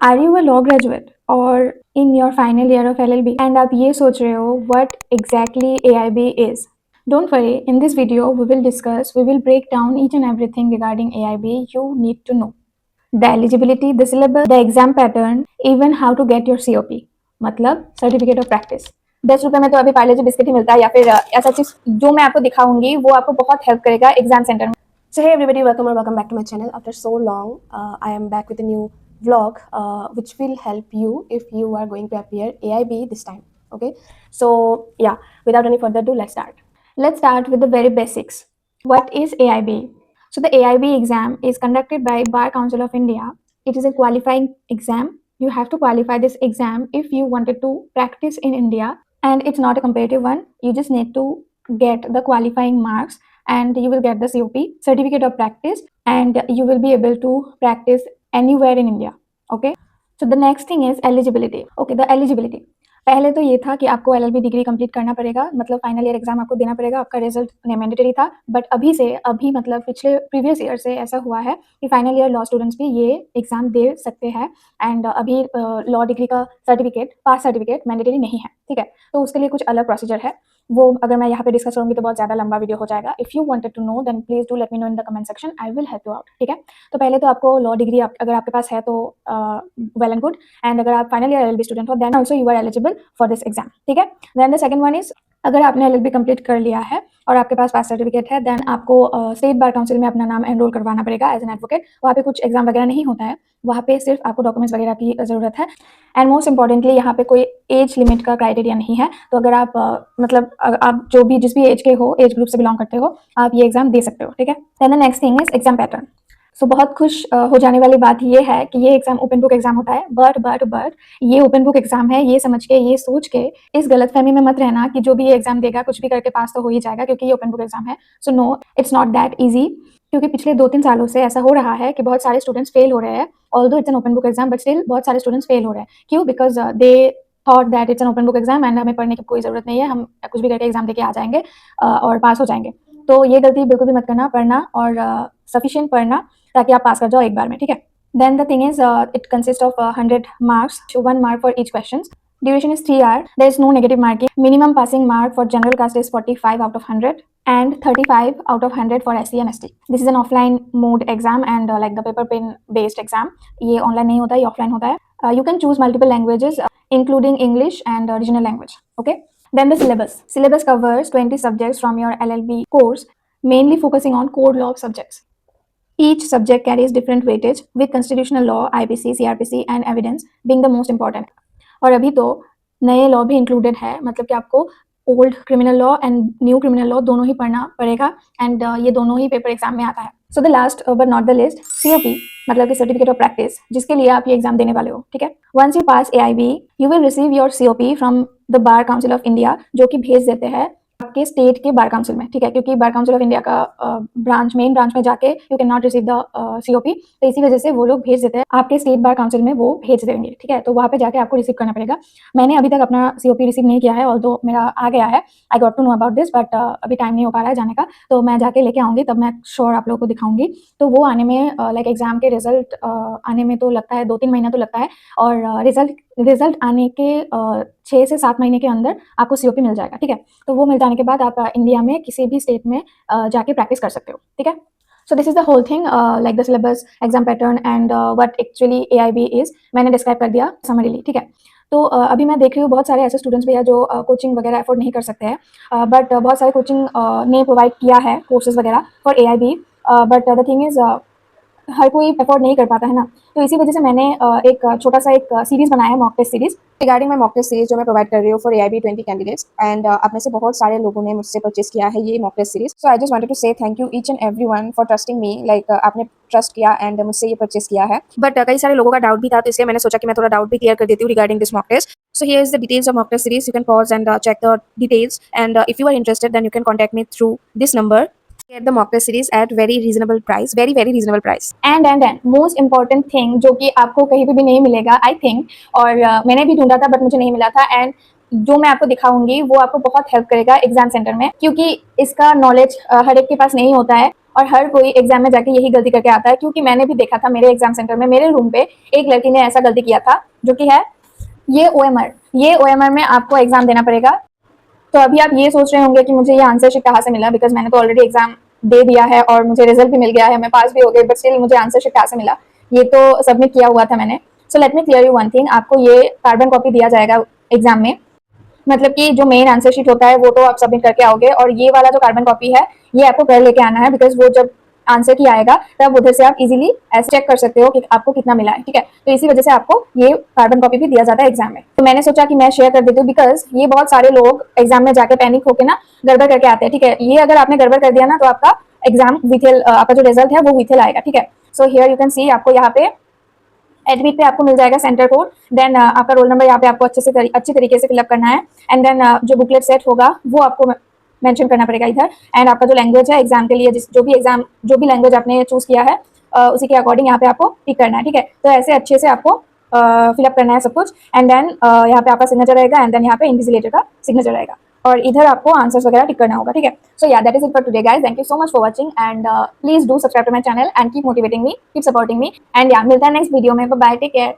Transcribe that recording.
Are you a law graduate और in your final year of LLB and आप ये सोच रहे हो what exactly AIB is? Don't worry, in this video we will break down each and everything regarding AIB you need to know. The eligibility, the syllabus, the exam pattern, even how to get your COP, मतलब certificate of practice. 10 रुपए में तो अभी पार्ले जी biscuit ही मिलता है या फिर ऐसा चीज जो मैं आपको दिखाऊंगी वो आपको बहुत हेल्प करेगा एग्जाम सेंटर में। So hey everybody, welcome back to my channel. After so long, I am back with a new vlog which will help you if you are going to appear AIB this time. Okay, so yeah, without any further ado, let's start. Let's start with the very basics. What is AIB? So the AIB exam is conducted by Bar Council of India. It is a qualifying exam. You have to qualify this exam if you wanted to practice in India, and it's not a competitive one. You just need to get the qualifying marks and you will get the COP, certificate of practice, and you will be able to practice anywhere in India. Okay, so the next thing is eligibility. Okay, the eligibility, पहले तो ये था कि आपको LLB degree complete करना पड़ेगा, मतलब final year exam आपको देना पड़ेगा, आपका रिजल्ट मैंडेटरी था। बट अभी मतलब पिछले प्रीवियस ईयर से ऐसा हुआ है कि फाइनल ईयर लॉ स्टूडेंट्स भी ये एग्जाम दे सकते हैं एंड अभी लॉ डिग्री का सर्टिफिकेट, पास सर्टिफिकेट मैंडेटरी नहीं है, ठीक है। तो उसके लिए कुछ अलग प्रोसीजर है, वो अगर मैं यहाँ पे डिस्कस करूँगी तो बहुत ज़्यादा लंबा वीडियो हो जाएगा। If you wanted to know then please do let me know in the comment section, I will help you out, ठीक है। तो पहले तो आपको लॉ डिग्री अगर आपके पास है तो वेल एंड गुड, एंड अगर आप फाइनल ईयर LLB स्टूडेंट हो then also you are eligible for this exam, ठीक है। Then the second one is, अगर आपने LLB कंप्लीट कर लिया है और आपके पास पास सर्टिफिकेट है देन आपको स्टेट बार काउंसिल में अपना नाम एनरोल करवाना पड़ेगा एज एन एडवोकेट। वहाँ पे कुछ एग्जाम वगैरह नहीं होता है, वहाँ पे सिर्फ आपको डॉक्यूमेंट्स वगैरह की ज़रूरत है। एंड मोस्ट इंपॉर्टेंटली यहाँ पे कोई एज लिमिट का क्राइटेरिया नहीं है, तो अगर आप मतलब आप जो भी जिस भी एज के हो, एज ग्रुप से बिलोंग करते हो, आप ये एग्जाम दे सकते हो, ठीक है। Then the next thing is exam pattern. So बहुत खुश हो जाने वाली बात ये है कि ये एग्जाम ओपन बुक एग्जाम होता है, बट ये ओपन बुक एग्जाम है, ये समझ के, ये सोच के इस गलतफहमी में मत रहना कि जो भी ये एग्जाम देगा कुछ भी करके पास तो हो ही जाएगा क्योंकि ये ओपन बुक एग्जाम है। So no, it's not that easy, क्योंकि पिछले 2-3 सालों से ऐसा हो रहा है कि बहुत सारे स्टूडेंट्स फेल हो रहे हैं। Although it's an open book exam but still बहुत सारे स्टूडेंट्स फेल हो रहे हैं। क्यों? Because they thought that it's an open book exam and हमें पढ़ने की कोई ज़रूरत नहीं है, हम कुछ भी करके एग्जाम देके आ जाएंगे और पास हो जाएंगे। तो ये गलती बिल्कुल भी मत करना, पढ़ना और सफिशिएंट पढ़ना ताकि आप पास कर जाओ एक बार में, ठीक है। Then the thing is it consist of 100 marks, 1 mark for each question. Duration is 3 hours. There is no negative marking. Minimum passing mark for general caste is 45 out of 100 and 35 out of 100 for SC and ST. This is an offline mode exam and like the paper pen based exam. ये online नहीं होता, ये offline होता है। You can choose multiple languages including English and regional language. Okay. Then the syllabus. Syllabus covers 20 subjects from your LLB course, mainly focusing on core law subjects. Each subject carries different weightage with constitutional law, IPC, CRPC and evidence being the most important. और अभी तो नए law भी included है, मतलब कि आपको old criminal law and new criminal law दोनों ही पढ़ना पड़ेगा एंड ये दोनों ही पेपर एग्जाम में आता है। So the last but not the list, COP मतलब कि सर्टिफिकेट ऑफ प्रैक्टिस, जिसके लिए आप ये एग्जाम देने वाले हो, ठीक है। Once you pass AIB you will receive your COP from the bar council of India, जो कि भेज देते हैं आपके स्टेट के बार काउंसिल में, ठीक है। क्योंकि बार काउंसिल ऑफ इंडिया का मेन ब्रांच में जाके you can not receive the COP, तो इसी वजह से वो लोग भेज देते हैं आपके स्टेट बार काउंसिल में, वो भेज देंगे, ठीक है। तो वहाँ पे जाके आपको रिसीव करना पड़ेगा। मैंने अभी तक अपना COP रिसीव नहीं किया है, ऑल्दो मेरा आ गया है, I got to know about this, but अभी टाइम नहीं हो पा रहा है जाने का, तो मैं जाके लेके आऊँगी, तब मैं श्योर आप लोगों को दिखाऊंगी। तो वो आने में लाइक एग्जाम के रिजल्ट आने में तो लगता है 2-3 महीना तो लगता है, और रिजल्ट आने के 6 से 7 महीने के अंदर आपको COP मिल जाएगा, ठीक है। तो वो मिल जाने के बाद आप इंडिया में किसी भी स्टेट में जाके प्रैक्टिस कर सकते हो, ठीक है। So this is the whole thing, like the syllabus, exam pattern and what actually AIB is, मैंने डिस्क्राइब कर दिया समरीली, ठीक है। तो अभी मैं देख रही हूँ बहुत सारे ऐसे स्टूडेंट्स भी हैं जो कोचिंग वगैरह अफोर्ड नहीं कर सकते हैं, बट बहुत सारे कोचिंग ने प्रोवाइड किया है कोर्सेज वगैरह for AIB, but the thing is हर कोई अफोर्ड नहीं कर पाता है ना, तो इसी वजह से मैंने एक छोटा सा एक सीरीज बनाया है, mock test series. Regarding my mock test series जो मैं प्रोवाइड कर रही हूँ फॉर AIB 20 कैंडिडेट्स, एंड आप में से बहुत सारे लोगों ने मुझसे परचेस किया है ये mock test series. So I just wanted to say thank you each and everyone for trusting me, like आपने ट्रस्ट किया एंड मुझसे ये परचेस किया है। बट कई सारे लोगों का डाउट भी था, तो इसलिए मैंने सोचा कि मैं थोड़ा डाउट भी क्लियर कर देती हूँ regarding this mock test. So here is the details of mock test series. You can pause and check the details, and if you are interested then you can contact me through this number. Get the mock test series at very reasonable price, very reasonable price. And most important thing जो कि आपको कहीं पे भी नहीं मिलेगा I think, और मैंने भी ढूंढा था बट मुझे नहीं मिला था, एंड जो मैं आपको दिखाऊंगी वो आपको बहुत हेल्प करेगा एग्जाम सेंटर में, क्योंकि इसका नॉलेज हर एक के पास नहीं होता है और हर कोई एग्जाम में जाके यही गलती करके आता है, क्योंकि मैंने भी देखा था मेरे एग्जाम सेंटर में, मेरे रूम पे एक लड़की ने ऐसा गलती किया था, जो कि है ये OMR। ये OMR में आपको एग्जाम देना पड़ेगा। तो अभी आप ये सोच रहे होंगे कि मुझे ये आंसर शीट कहाँ से मिला, बिकॉज मैंने तो ऑलरेडी एग्जाम दे दिया है और मुझे रिजल्ट भी मिल गया है, मैं पास भी हो गई, बट स्टिल मुझे आंसर शीट कहाँ से मिला, ये तो सबमिट किया हुआ था मैंने। So let me clear you one thing, आपको ये कार्बन कॉपी दिया जाएगा एग्जाम में, मतलब कि जो मेन आंसर शीट होता है वो तो आप सबमिट करके आओगे, और ये वाला जो कार्बन कॉपी है ये आपको घर लेके आना है, बिकॉज वो जब आंसर की आएगा तब उधर से आप इजीली ऐसे चेक कर सकते हो कि आपको कितना मिला है, ठीक है। तो इसी वजह से आपको ये कार्बन कॉपी भी दिया जाता है एग्जाम में। तो मैंने सोचा कि मैं शेयर कर देती हूँ, बिकॉज ये बहुत सारे लोग एग्जाम में जाके पैनिक होके ना गड़बड़ करके आते हैं, ठीक है। ये अगर आपने गड़बड़ कर दिया ना तो आपका एग्जाम विथिल, आपका जो रिजल्ट है वो विथिल आएगा, ठीक है। So here you can see, आपको यहाँ पे एडमिट पे आपको मिल जाएगा सेंटर कोड, देन आपका रोल नंबर यहाँ पे आपको अच्छी तरीके से फिलअप करना है, एंड देन जो बुकलेट सेट होगा वो आपको मेंशन करना पड़ेगा इधर, एंड आपका जो लैंग्वेज है एग्जाम के लिए, जो भी लैंग्वेज आपने चूज किया है उसी के अकॉर्डिंग यहाँ पे आपको टिक करना है, ठीक है। तो ऐसे अच्छे से आपको फिलअप करना है सब कुछ, एंड देन यहाँ पे आपका सिग्नेचर रहेगा, एंड देन यहाँ पे इन्विजिलेटर का सिग्नेचर रहेगा, और इधर आपको आंसर्स वगैरह टिक करना होगा, ठीक है। So yeah that is it for today guys, thank you so much for watching, and please do subscribe to my channel and keep motivating me, keep supporting me, and yeah मिलता है next video में। Bye bye, take care.